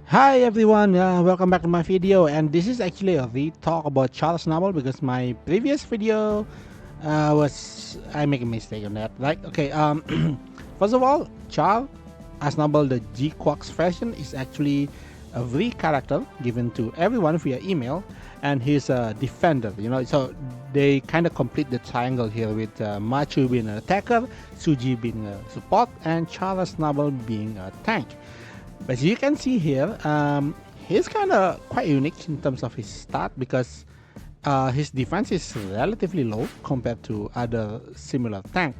Hi everyone, welcome back to my video, and this is actually a re-talk about Charles novel because my previous video was I make a mistake on that. Right? Okay. First of all, Charles as novel the G Quarks version is actually a free character given to everyone via email, and he's a defender. So they kind of complete the triangle here with Machu being an attacker, Suji being a support, and Charles novel being a tank. But as you can see here, he's kind of quite unique in terms of his stat because his defense is relatively low compared to other similar tank.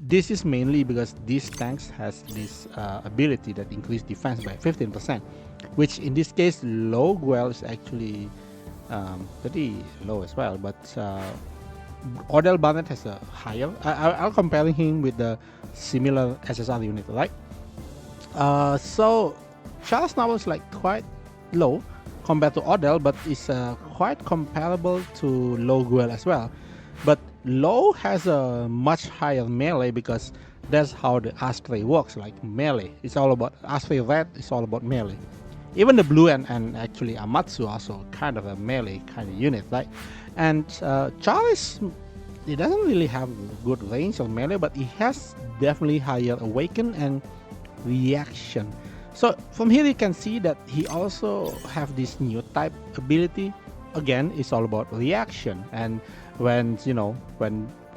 This is mainly because these tanks has this ability that increase defense by 15%, which in this case low well is actually pretty low as well. But Odell Barnett has a higher. I'll comparing him with the similar SSR unit, right? So Charles now is like quite low compared to Odell, but is quite comparable to Low Guel as well. But Low has a much higher melee because that's how the Asprey works, like melee. It's all about Asprey Red. It's all about melee. Even the blue and actually Amatsu also kind of a melee kind of unit, right? And Charles, he doesn't really have good range of melee, but he has definitely higher awaken and reaction. So from here you can see that he also have this new type ability. Again, it's all about reaction, and when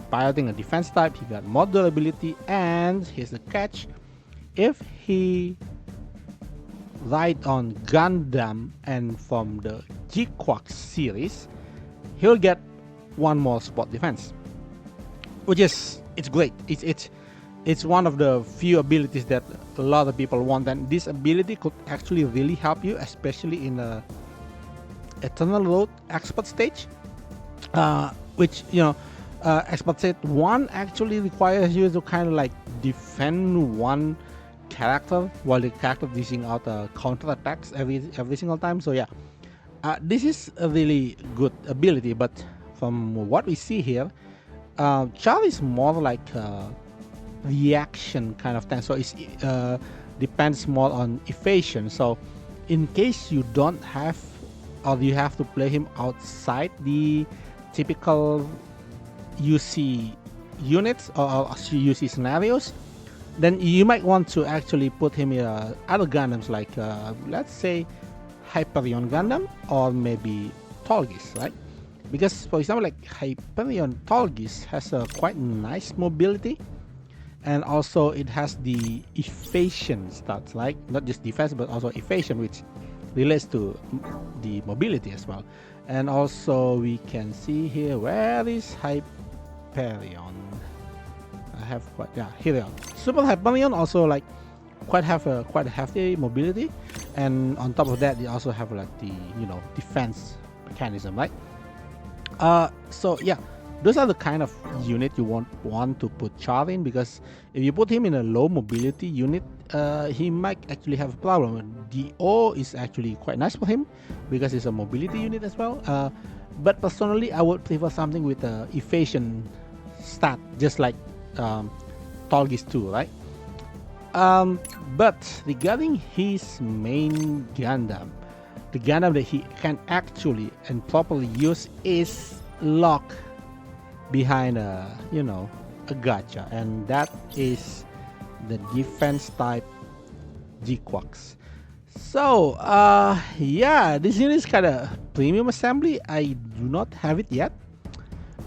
piloting a defense type, he got more durability. And here's the catch: if he ride on Gundam and from the G-Quark series, he'll get one more support defense, which is it's great. It's one of the few abilities that a lot of people want, and this ability could actually really help you, especially in a Eternal Road expert stage, which expert stage 1 actually requires you to kind of like defend one character while the character dishing out counter attacks every single time. So yeah, this is a really good ability, but from what we see here, Charlie is more like reaction kind of thing, so it depends more on evasion. So in case you don't have, or you have to play him outside the typical UC units or UC scenarios, then you might want to actually put him in other Gundams, like let's say Hyperion Gundam or maybe Tolgis, right? Because for example, like Hyperion Tolgis has a quite nice mobility, and also it has the evasion stats, like not just defense but also evasion, which relates to the mobility as well. And also we can see here, where is Hyperion? I have quite, yeah, here they are. Super Hyperion also like quite a hefty mobility, and on top of that they also have like the defense mechanism, right? So yeah, those are the kind of unit you want to put Char in, because if you put him in a low mobility unit, he might actually have a problem. DO is actually quite nice for him because it's a mobility unit as well. But personally, I would prefer something with a evasion stat, just like Tolgis 2, right? But regarding his main Gundam, the Gundam that he can actually and properly use is lock behind a gacha, and that is the defense type G-Quarks. So yeah, this unit is kind of premium assembly. I do not have it yet.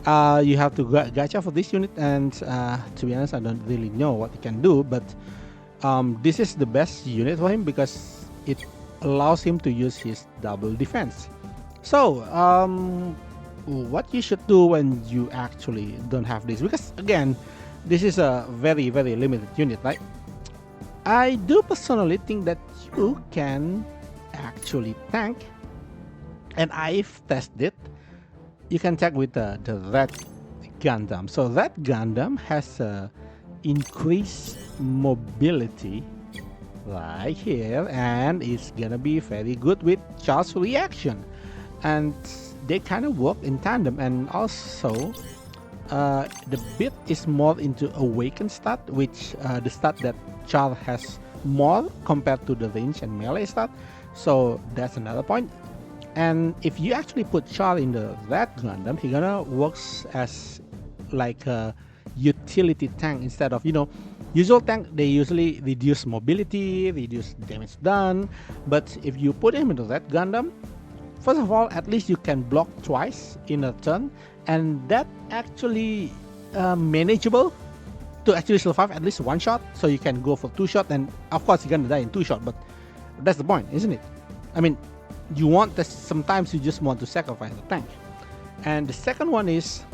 You have to gacha for this unit, and to be honest, I don't really know what it can do, but this is the best unit for him because it allows him to use his double defense. So what you should do when you actually don't have this, because again, this is a very limited unit, right? I do personally think that you can actually tank, and I've tested it. You can check with the red Gundam. So that Gundam has increased mobility right here, and it's gonna be very good with Charles reaction, and they kind of work in tandem. And also the bit is more into awaken stat, which the stat that Char has more compared to the range and melee stat, so that's another point. And if you actually put CHAR in the red Gundam, he gonna works as like a utility tank instead of, usual tank. They usually reduce mobility, reduce damage done, but if you put him in the red Gundam, first of all, at least you can block twice in a turn, and that actually manageable to actually survive at least one shot. So you can go for two shot, and of course you're gonna die in two shot, but that's the point, isn't it? I mean, you want that. Sometimes you just want to sacrifice the tank. And the second one is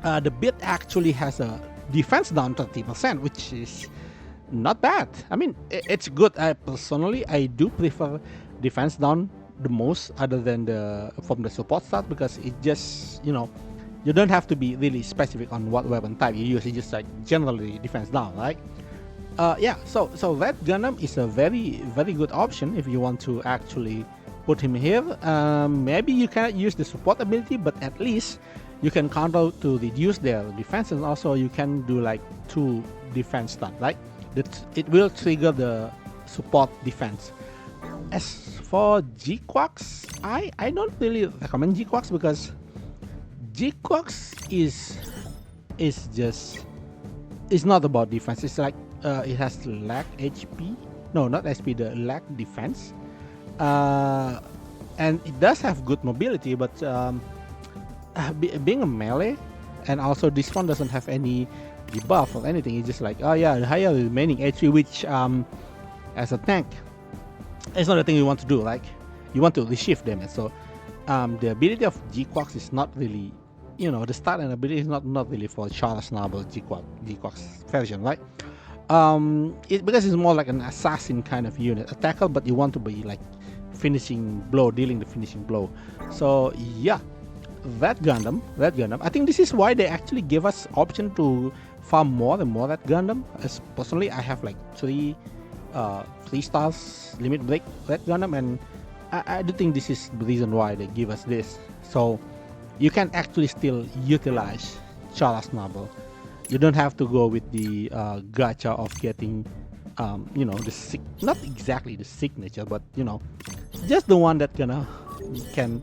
the bit actually has a defense down 30%, which is not bad. I mean, it's good. I do prefer defense down the most, other than from the support start, because it just, you don't have to be really specific on what weapon type you use. You just like generally defense down, right? Yeah, so Red Gundam is a very, very good option if you want to actually put him here. Maybe you cannot use the support ability, but at least you can counter to reduce their defense, and also you can do like 2 defense stun, right? It will trigger the support defense. As for G-Quax, I don't really recommend G-Quax, because G-Quax is just, it's not about defense. It's like it has lack HP. No, not HP. The lack defense. And it does have good mobility, but being a melee, and also this one doesn't have any debuff or anything. It's just like, oh yeah, the higher remaining HP, which as a tank, it's not the thing you want to do. Like, you want to reshift damage. So the ability of G-Quax is not really, the start and ability is not really for CHAR Snubble G-Quax version, right? Because it's more like an assassin kind of unit, attacker, but you want to be like dealing the finishing blow. So yeah, Red Gundam. I think this is why they actually give us option to farm more and more Red Gundam. As personally, I have like 3 stars limit break Red Gundam, and I do think this is the reason why they give us this. So you can actually still utilize CHAR Snubble. You don't have to go with the gacha of getting, not exactly the signature, but just the one that can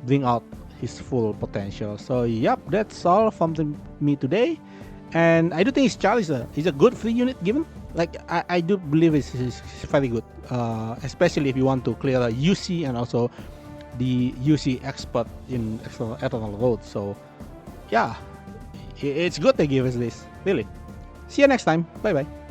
bring out his full potential. So yep, that's all from me today. And I do think CHAR is a good free unit given. Like, I do believe it's very good, especially if you want to clear a UC and also the UC expert in Eternal Road. So yeah, it's good they give us this, really. See you next time. Bye bye.